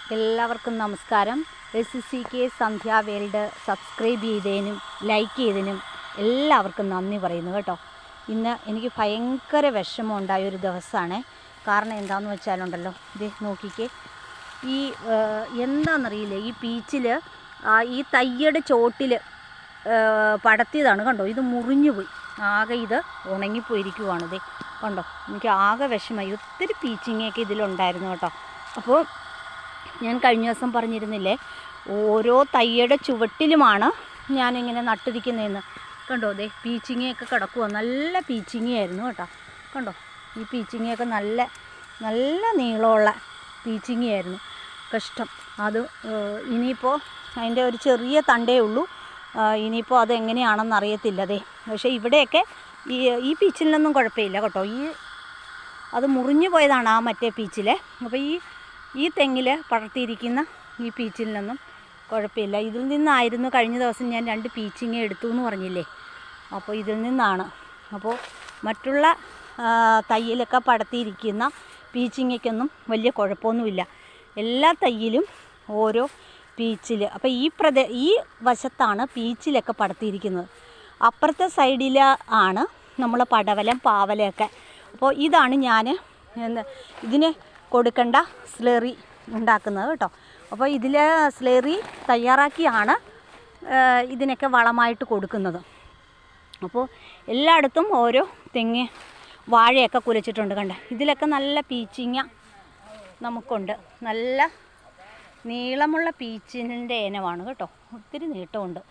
എല്ലാവർക്കും നമസ്കാരം. SCK സന്ധ്യ world subscribe ചെയ്തതിനും like ചെയ്തതിനും എല്ലാവർക്കും നന്ദി പറയുന്നു കേട്ടോ. ഇന്ന് എനിക്ക് ഭയങ്കര വിഷമം ഉണ്ടായൊരു ദിവസമാണ്. കാരണം എന്താണെന്ന് വെച്ചാലുണ്ടല്ലോ, ഇത് നോക്കിക്കേ, ഈ എന്താണെന്നറിയില്ല, ഈ പീച്ചിൽ ഈ തയ്യയുടെ ചോട്ടിൽ പടത്തിയതാണ് കണ്ടോ. ഇത് മുറിഞ്ഞു പോയി, ആകെ ഇത് ഉണങ്ങിപ്പോയിരിക്കുവാണ്. ഇത് കണ്ടോ, എനിക്ക് ആകെ വിഷമമായി. ഒത്തിരി പീച്ചിങ്ങയൊക്കെ ഇതിലുണ്ടായിരുന്നു കേട്ടോ. അപ്പോൾ ഞാൻ കഴിഞ്ഞ ദിവസം പറഞ്ഞിരുന്നില്ലേ, ഓരോ തയ്യയുടെ ചുവട്ടിലുമാണ് ഞാനിങ്ങനെ നട്ടിരിക്കുന്നതെന്ന്. കണ്ടോ, ദേ പീച്ചിങ്ങയൊക്കെ കിടക്കുക. നല്ല പീച്ചിങ്ങയായിരുന്നു കേട്ടോ. കണ്ടോ, ഈ പീച്ചിങ്ങയൊക്കെ നല്ല നല്ല നീളമുള്ള പീച്ചിങ്ങയായിരുന്നു. കഷ്ടം. അത് ഇനിയിപ്പോൾ അതിൻ്റെ ഒരു ചെറിയ തണ്ടേ ഉള്ളൂ. ഇനിയിപ്പോൾ അതെങ്ങനെയാണെന്ന് അറിയത്തില്ല. അതെ, പക്ഷേ ഇവിടെയൊക്കെ ഈ പീച്ചിലൊന്നും കുഴപ്പമില്ല കേട്ടോ. അത് മുറിഞ്ഞു പോയതാണ് ആ മറ്റേ പീച്ചിൽ. അപ്പോൾ ഈ തെങ്ങിൽ പടർത്തിയിരിക്കുന്ന ഈ പീച്ചിലിനൊന്നും കുഴപ്പമില്ല. ഇതിൽ നിന്നായിരുന്നു കഴിഞ്ഞ ദിവസം ഞാൻ 2 പീച്ചിങ്ങ എടുത്തു എന്ന് പറഞ്ഞില്ലേ. അപ്പോൾ ഇതിൽ നിന്നാണ്. അപ്പോൾ മറ്റുള്ള തയ്യിലൊക്കെ പടർത്തിയിരിക്കുന്ന പീച്ചിങ്ങയ്ക്കൊന്നും വലിയ കുഴപ്പമൊന്നുമില്ല. എല്ലാ തയ്യിലും ഓരോ പീച്ചിൽ. അപ്പോൾ ഈ വശത്താണ് പീച്ചിലൊക്കെ പടർത്തിയിരിക്കുന്നത്. അപ്പുറത്തെ സൈഡിൽ ആണ് നമ്മൾ പടവലം പാവലയൊക്കെ. അപ്പോൾ ഇതാണ് ഞാൻ ഇതിന് കൊടുക്കേണ്ട സ്ലറി ഉണ്ടാക്കുന്നത് കേട്ടോ. അപ്പോൾ ഇതിൽ സ്ലറി തയ്യാറാക്കിയാണ് ഇതിനൊക്കെ വളമായിട്ട് കൊടുക്കുന്നത്. അപ്പോൾ എല്ലായിടത്തും ഓരോ തെങ്ങ് വാഴയൊക്കെ കുലച്ചിട്ടുണ്ട്. കണ്ട, ഇതിലൊക്കെ നല്ല പീച്ചിങ്ങ നമുക്കുണ്ട്. നല്ല നീളമുള്ള പീച്ചിൻ്റെ ഇനമാണ് കേട്ടോ. ഒത്തിരി നീട്ടമുണ്ട്.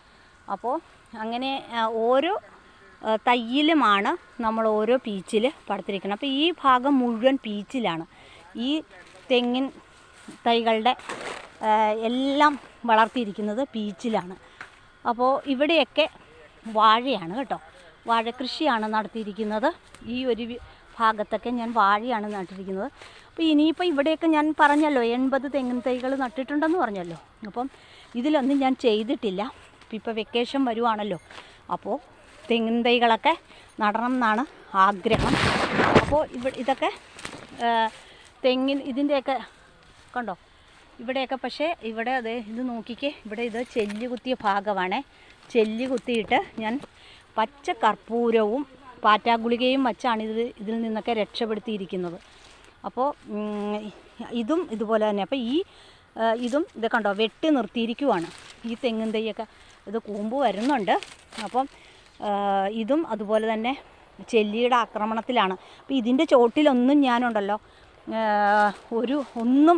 അപ്പോൾ അങ്ങനെ ഓരോ തയ്യിലുമാണ് നമ്മൾ ഓരോ പീച്ചിൽ പടർത്തിരിക്കുന്നത്. അപ്പോൾ ഈ ഭാഗം മുഴുവൻ പീച്ചിലാണ്. ഈ തെങ്ങിൻ തൈകളുടെ എല്ലാം വളർത്തിയിരിക്കുന്നത് പീച്ചിലാണ്. അപ്പോൾ ഇവിടെയൊക്കെ വാഴയാണ് കേട്ടോ. വാഴക്കൃഷിയാണ് നടത്തിയിരിക്കുന്നത്. ഈ ഒരു ഭാഗത്തൊക്കെ ഞാൻ വാഴയാണ് നട്ടിരിക്കുന്നത്. അപ്പോൾ ഇനിയിപ്പോൾ ഇവിടെയൊക്കെ ഞാൻ പറഞ്ഞല്ലോ 80 തെങ്ങിൻ തൈകൾ നട്ടിട്ടുണ്ടെന്ന് പറഞ്ഞല്ലോ. അപ്പം ഇതിലൊന്നും ഞാൻ ചെയ്തിട്ടില്ല. ഇപ്പോൾ വെക്കേഷൻ വരുവാണല്ലോ. അപ്പോൾ തെങ്ങിൻ തൈകളൊക്കെ നടണം എന്നാണ് ആഗ്രഹം. അപ്പോൾ ഇതൊക്കെ ഇതിൻ്റെയൊക്കെ കണ്ടോ ഇവിടെയൊക്കെ. പക്ഷേ ഇവിടെ അതെ, ഇത് നോക്കിക്കേ, ഇവിടെ ഇത് ചെല്ലി കുത്തിയ ഭാഗമാണ്. ചെല്ലി കുത്തിയിട്ട് ഞാൻ പച്ച കർപ്പൂരവും പാറ്റാഗുളികയും വച്ചാണ് ഇതിൽ നിന്നൊക്കെ രക്ഷപ്പെടുത്തിയിരിക്കുന്നത്. അപ്പോൾ ഇതും ഇതുപോലെ തന്നെ. അപ്പോൾ ഇതും ഇത് കണ്ടോ വെട്ടി നിർത്തിയിരിക്കുവാണ്. ഈ തെങ്ങിൻ തൈയൊക്കെ ഇത് കൂമ്പ് വരുന്നുണ്ട്. അപ്പം ഇതും അതുപോലെ തന്നെ ചെല്ലിയുടെ ആക്രമണത്തിലാണ്. അപ്പോൾ ഇതിൻ്റെ ചോട്ടിലൊന്നും ഞാനുണ്ടല്ലോ ഒന്നും